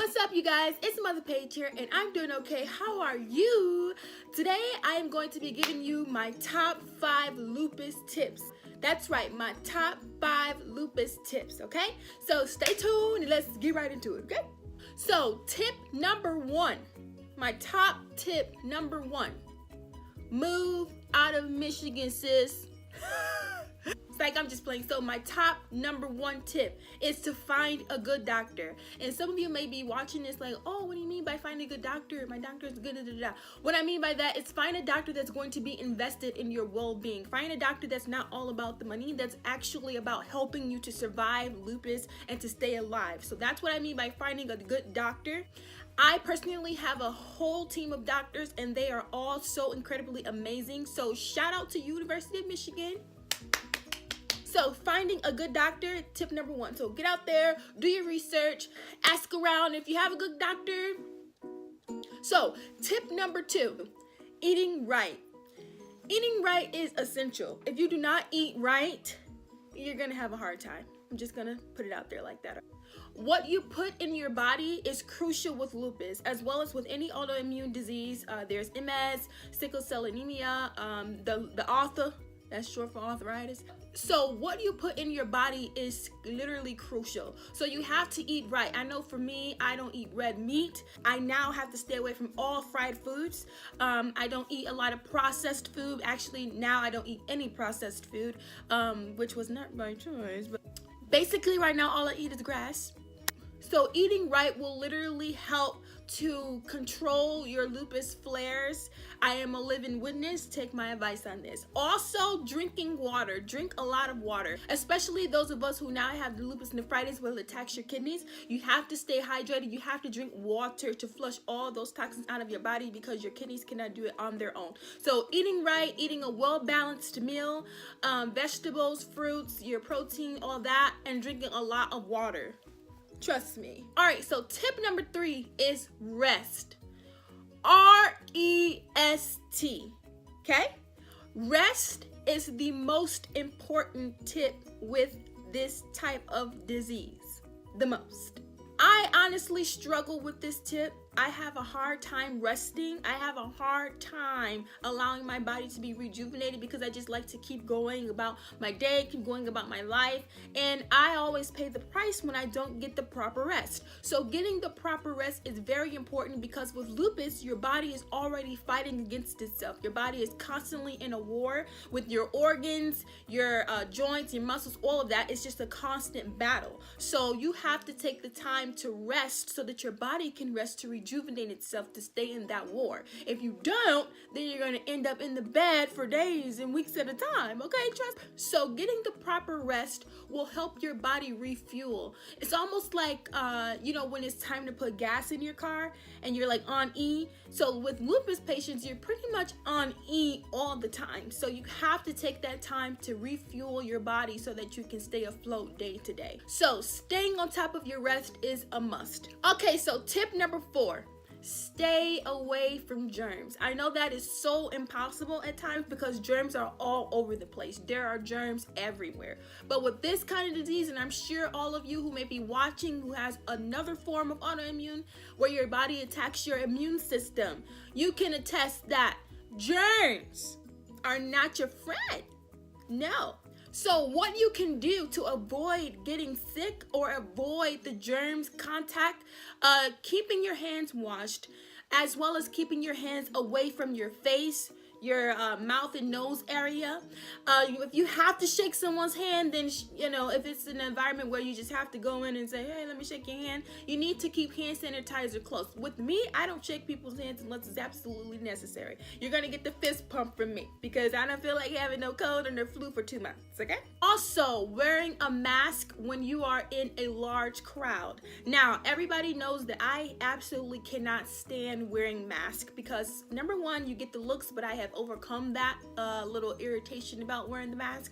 What's up, you guys? It's Mother Page here, and I'm doing okay. How are you? Today, I am going to be giving you my top 5 lupus tips. That's right, my top 5 lupus tips, okay? So stay tuned and let's get right into it, okay? So tip number 1, my top tip number 1, move out of Michigan, sis. It's like I'm just playing. So my top number 1 tip is to find a good doctor. And some of you may be watching this like, oh, what do you mean by finding a good doctor? My doctor is good. Da, da, da. What I mean by that is find a doctor that's going to be invested in your well-being. Find a doctor that's not all about the money, that's actually about helping you to survive lupus and to stay alive. So that's what I mean by finding a good doctor. I personally have a whole team of doctors and they are all so incredibly amazing. So shout out to University of Michigan. So finding a good doctor, tip number 1. So get out there, do your research, ask around if you have a good doctor. So tip number 2, eating right. Eating right is essential. If you do not eat right, you're gonna have a hard time. I'm just gonna put it out there like that. What you put in your body is crucial with lupus, as well as with any autoimmune disease. There's MS, sickle cell anemia, the author. That's short for arthritis. So what you put in your body is literally crucial. So you have to eat right. I know for me, I don't eat red meat. I now have to stay away from all fried foods. I don't eat a lot of processed food. Actually, now I don't eat any processed food, which was not my choice. But basically right now, all I eat is grass. So eating right will literally help to control your lupus flares. I am a living witness. Take my advice on this. Also, drinking water. Drink a lot of water, especially those of us who now have the lupus nephritis where it attacks your kidneys. You have to stay hydrated. You have to drink water to flush all those toxins out of your body because your kidneys cannot do it on their own. So eating right, eating a well-balanced meal, vegetables, fruits, your protein, all that, and drinking a lot of water. Trust me. All right, so tip number 3 is rest. R-E-S-T, okay? Rest is the most important tip with this type of disease, the most. I honestly struggle with this tip. I have a hard time resting. I have a hard time allowing my body to be rejuvenated because I just like to keep going about my day, keep going about my life. And I always pay the price when I don't get the proper rest. So getting the proper rest is very important because with lupus, your body is already fighting against itself. Your body is constantly in a war with your organs, your joints, your muscles, all of that. It's just a constant battle. So you have to take the time to rest so that your body can rest to rejuvenate itself to stay in that war. If you don't, then you're going to end up in the bed for days and weeks at a time, okay? Trust. So getting the proper rest will help your body refuel. It's almost like, when it's time to put gas in your car and you're like on E. So with lupus patients, you're pretty much on E all the time. So you have to take that time to refuel your body so that you can stay afloat day to day. So staying on top of your rest is a must. Okay, so tip number 4. Stay away from germs. I know that is so impossible at times because germs are all over the place. There are germs everywhere. But with this kind of disease, and I'm sure all of you who may be watching who has another form of autoimmune where your body attacks your immune system, you can attest that germs are not your friend. No. So what you can do to avoid getting sick or avoid the germs contact, keeping your hands washed, as well as keeping your hands away from your face, your mouth and nose area. If you have to shake someone's hand, then if it's an environment where you just have to go in and say, hey, let me shake your hand, you need to keep hand sanitizer close. With me, I don't shake people's hands unless it's absolutely necessary. You're gonna get the fist pump from me because I don't feel like having no cold or no flu for 2 months, okay? Also, wearing a mask when you are in a large crowd. Now, everybody knows that I absolutely cannot stand wearing masks because number 1, you get the looks, but I have overcome that little irritation about wearing the mask.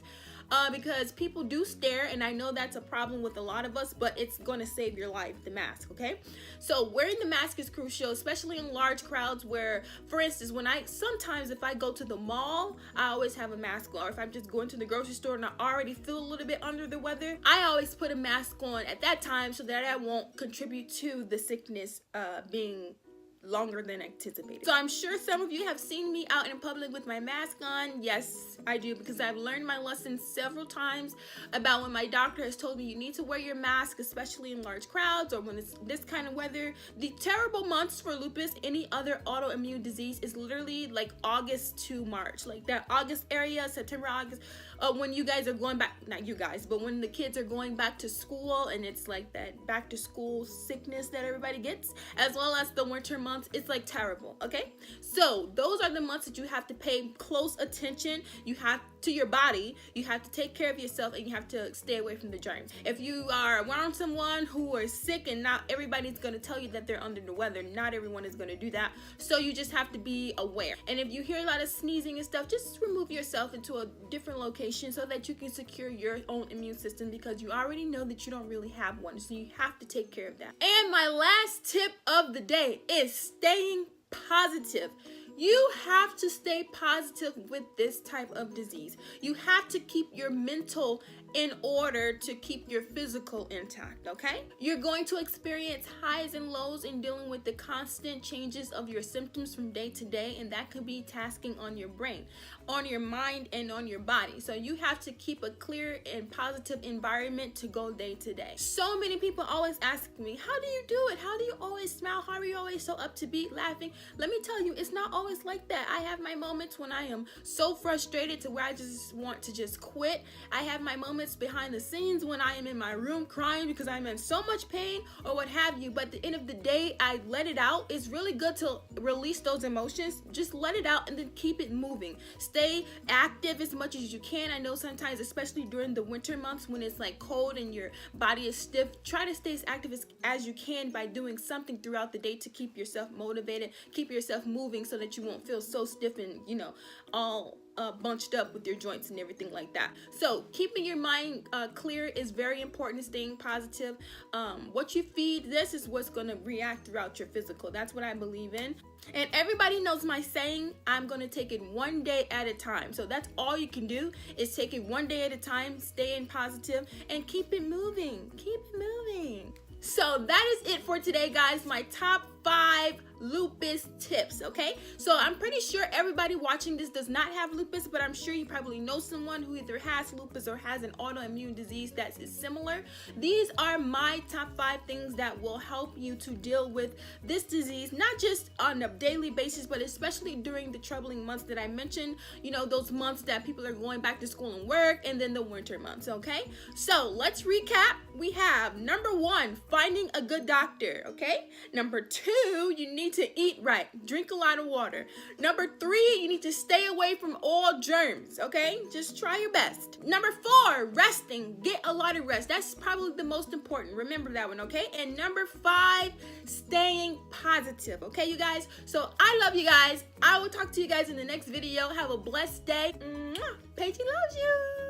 because people do stare, and I know that's a problem with a lot of us, but it's going to save your life, the mask, okay? So wearing the mask is crucial, especially in large crowds where, for instance, sometimes if I go to the mall, I always have a mask on, or if I'm just going to the grocery store and I already feel a little bit under the weather, I always put a mask on at that time so that I won't contribute to the sickness being longer than anticipated. So I'm sure some of you have seen me out in public with my mask on. Yes, I do, because I've learned my lesson several times about when my doctor has told me you need to wear your mask, especially in large crowds or when it's this kind of weather. The terrible months for lupus, any other autoimmune disease, is literally like August to March, like that August area, September, August, when you guys are going back, not you guys, but when the kids are going back to school, and it's like that back to school sickness that everybody gets, as well as the winter months. It's like terrible, okay? So those are the months that you have to pay close attention. You have to your body, you have to take care of yourself, and you have to stay away from the germs. If you are around someone who is sick, and not everybody's going to tell you that they're under the weather, not everyone is going to do that, so you just have to be aware. And if you hear a lot of sneezing and stuff, just remove yourself into a different location so that you can secure your own immune system, because you already know that you don't really have one, so you have to take care of that. And my last tip of the day is staying positive. You have to stay positive with this type of disease. You have to keep your mental in order to keep your physical intact, okay? You're going to experience highs and lows in dealing with the constant changes of your symptoms from day to day, and that could be tasking on your brain, on your mind, and on your body. So you have to keep a clear and positive environment to go day to day. So many people always ask me, how do you do it? How do you always smile? How are you always so up to beat, laughing? Let me tell you, it's not always like that. I have my moments when I am so frustrated to where I just want to just quit. I have my moments behind the scenes when I am in my room crying because I'm in so much pain or what have you, but at the end of the day, I let it out. It's really good to release those emotions. Just let it out and then keep it moving. Stay active as much as you can. I know sometimes, especially during the winter months when it's like cold and your body is stiff, try to stay as active as you can by doing something throughout the day to keep yourself motivated, keep yourself moving so that you won't feel so stiff and, you know, all bunched up with your joints and everything like that. So keeping your mind clear is very important, staying positive. What you feed, this is what's going to react throughout your physical. That's what I believe in. And everybody knows my saying, I'm going to take it one day at a time. So that's all you can do, is take it one day at a time, staying positive, and keep it moving. Keep it moving. So that is it for today, guys. My top 5 lupus tips, okay? So I'm pretty sure everybody watching this does not have lupus, but I'm sure you probably know someone who either has lupus or has an autoimmune disease that is similar. These are my top 5 things that will help you to deal with this disease, not just on a daily basis, but especially during the troubling months that I mentioned, you know, those months that people are going back to school and work, and then the winter months, okay? So let's recap. We have number 1, finding a good doctor, okay? Number 2, you need to eat right, drink a lot of water. Number 3, you need to stay away from all germs, okay? Just try your best. Number 4, resting, get a lot of rest. That's probably the most important. Remember that one, okay? And number 5, staying positive, okay, you guys? So I love you guys. I will talk to you guys in the next video. Have a blessed day. Paige loves you.